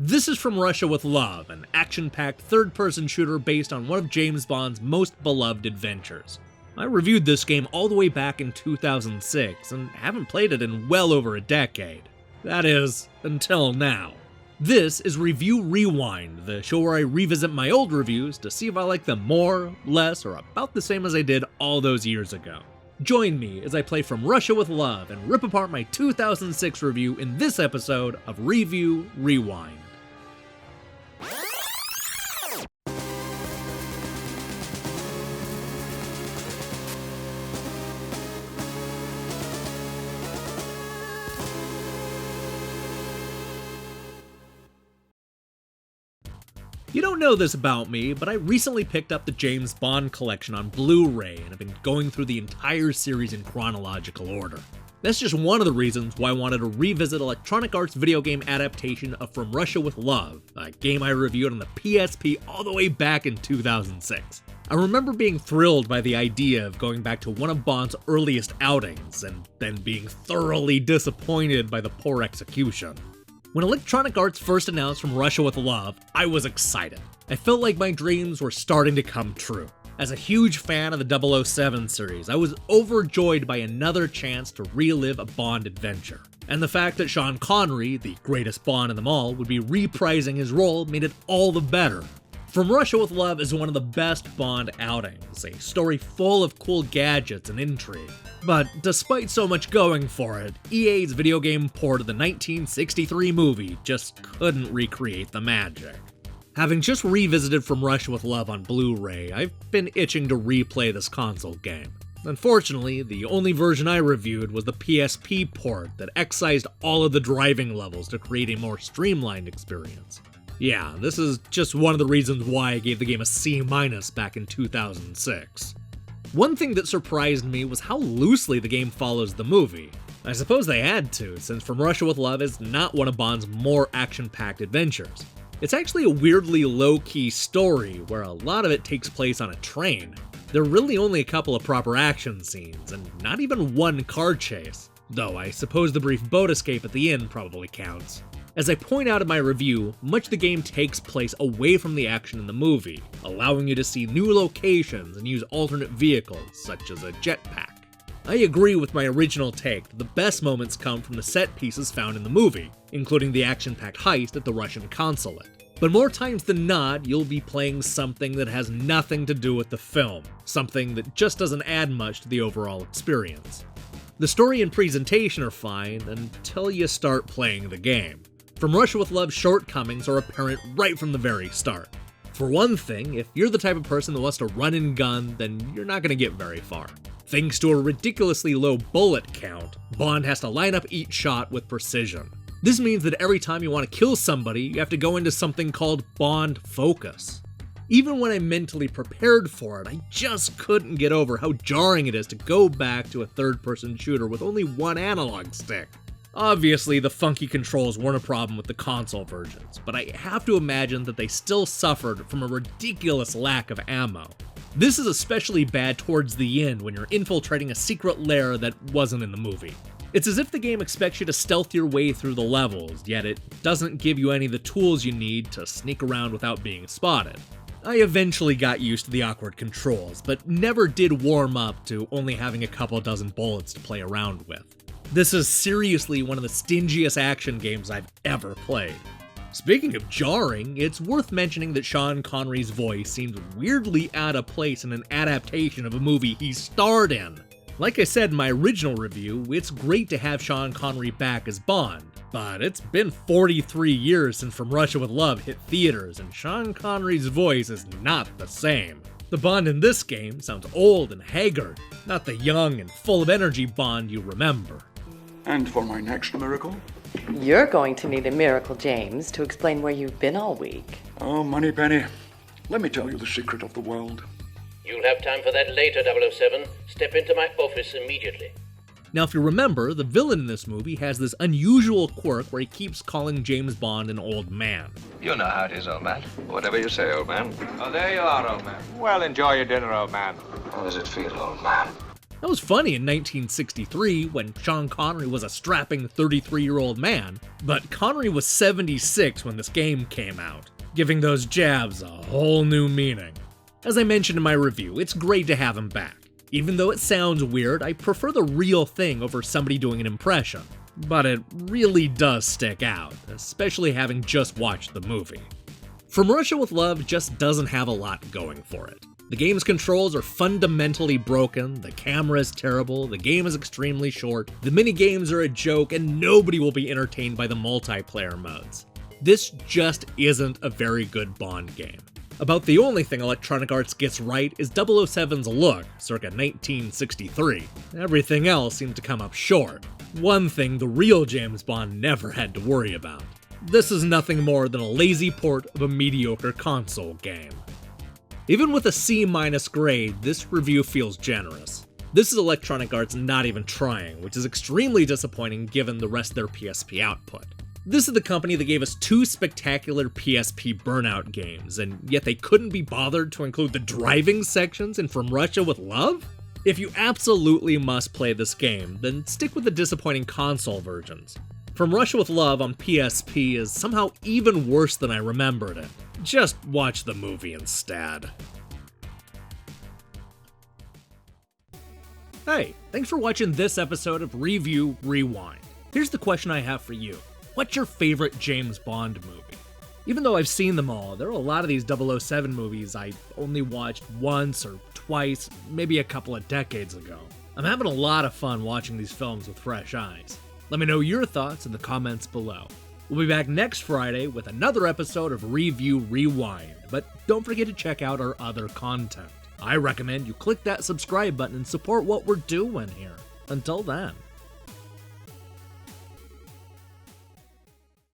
This is From Russia with Love, an action-packed third-person shooter based on one of James Bond's most beloved adventures. I reviewed this game all the way back in 2006, and haven't played it in well over a decade. That is, until now. This is Review Rewind, the show where I revisit my old reviews to see if I like them more, less, or about the same as I did all those years ago. Join me as I play From Russia with Love and rip apart my 2006 review in this episode of Review Rewind. You don't know this about me, but I recently picked up the James Bond collection on Blu-ray and have been going through the entire series in chronological order. That's just one of the reasons why I wanted to revisit Electronic Arts' video game adaptation of From Russia with Love, a game I reviewed on the PSP all the way back in 2006. I remember being thrilled by the idea of going back to one of Bond's earliest outings, and then being thoroughly disappointed by the poor execution. When Electronic Arts first announced From Russia with Love, I was excited. I felt like my dreams were starting to come true. As a huge fan of the 007 series, I was overjoyed by another chance to relive a Bond adventure. And the fact that Sean Connery, the greatest Bond of them all, would be reprising his role made it all the better. From Russia with Love is one of the best Bond outings, a story full of cool gadgets and intrigue. But despite so much going for it, EA's video game port of the 1963 movie just couldn't recreate the magic. Having just revisited From Russia with Love on Blu-ray, I've been itching to replay this console game. Unfortunately, the only version I reviewed was the PSP port that excised all of the driving levels to create a more streamlined experience. Yeah, this is just one of the reasons why I gave the game a C- back in 2006. One thing that surprised me was how loosely the game follows the movie. I suppose they had to, since From Russia with Love is not one of Bond's more action-packed adventures. It's actually a weirdly low-key story, where a lot of it takes place on a train. There are really only a couple of proper action scenes, and not even one car chase, though I suppose the brief boat escape at the end probably counts. As I point out in my review, much of the game takes place away from the action in the movie, allowing you to see new locations and use alternate vehicles, such as a jetpack. I agree with my original take that the best moments come from the set pieces found in the movie, including the action-packed heist at the Russian consulate. But more times than not, you'll be playing something that has nothing to do with the film, something that just doesn't add much to the overall experience. The story and presentation are fine until you start playing the game. From Russia with Love's shortcomings are apparent right from the very start. For one thing, if you're the type of person that wants to run and gun, then you're not going to get very far. Thanks to a ridiculously low bullet count, Bond has to line up each shot with precision. This means that every time you want to kill somebody, you have to go into something called Bond Focus. Even when I'm mentally prepared for it, I just couldn't get over how jarring it is to go back to a third-person shooter with only one analog stick. Obviously, the funky controls weren't a problem with the console versions, but I have to imagine that they still suffered from a ridiculous lack of ammo. This is especially bad towards the end when you're infiltrating a secret lair that wasn't in the movie. It's as if the game expects you to stealth your way through the levels, yet it doesn't give you any of the tools you need to sneak around without being spotted. I eventually got used to the awkward controls, but never did warm up to only having a couple dozen bullets to play around with. This is seriously one of the stingiest action games I've ever played. Speaking of jarring, it's worth mentioning that Sean Connery's voice seems weirdly out of place in an adaptation of a movie he starred in. Like I said in my original review, it's great to have Sean Connery back as Bond, but it's been 43 years since From Russia with Love hit theaters, and Sean Connery's voice is not the same. The Bond in this game sounds old and haggard, not the young and full of energy Bond you remember. And for my next miracle? You're going to need a miracle, James, to explain where you've been all week. Oh, Moneypenny, let me tell you the secret of the world. You'll have time for that later, 007. Step into my office immediately. Now, if you remember, the villain in this movie has this unusual quirk where he keeps calling James Bond an old man. You know how it is, old man. Whatever you say, old man. Oh, there you are, old man. Well, enjoy your dinner, old man. How does it feel, old man? That was funny in 1963 when Sean Connery was a strapping 33-year-old man, but Connery was 76 when this game came out, giving those jabs a whole new meaning. As I mentioned in my review, it's great to have him back. Even though it sounds weird, I prefer the real thing over somebody doing an impression. But it really does stick out, especially having just watched the movie. From Russia with Love just doesn't have a lot going for it. The game's controls are fundamentally broken, the camera is terrible, the game is extremely short, the minigames are a joke, and nobody will be entertained by the multiplayer modes. This just isn't a very good Bond game. About the only thing Electronic Arts gets right is 007's look, circa 1963. Everything else seemed to come up short. One thing the real James Bond never had to worry about. This is nothing more than a lazy port of a mediocre console game. Even with a C- grade, this review feels generous. This is Electronic Arts not even trying, which is extremely disappointing given the rest of their PSP output. This is the company that gave us 2 spectacular PSP Burnout games, and yet they couldn't be bothered to include the driving sections in From Russia with Love? If you absolutely must play this game, then stick with the disappointing console versions. From Russia with Love on PSP is somehow even worse than I remembered it. Just watch the movie instead. Hey, thanks for watching this episode of Review Rewind. Here's the question I have for you. What's your favorite James Bond movie? Even though I've seen them all, there are a lot of these 007 movies I only watched once or twice, maybe a couple of decades ago. I'm having a lot of fun watching these films with fresh eyes. Let me know your thoughts in the comments below. We'll be back next Friday with another episode of Review Rewind, but don't forget to check out our other content. I recommend you click that subscribe button and support what we're doing here. Until then.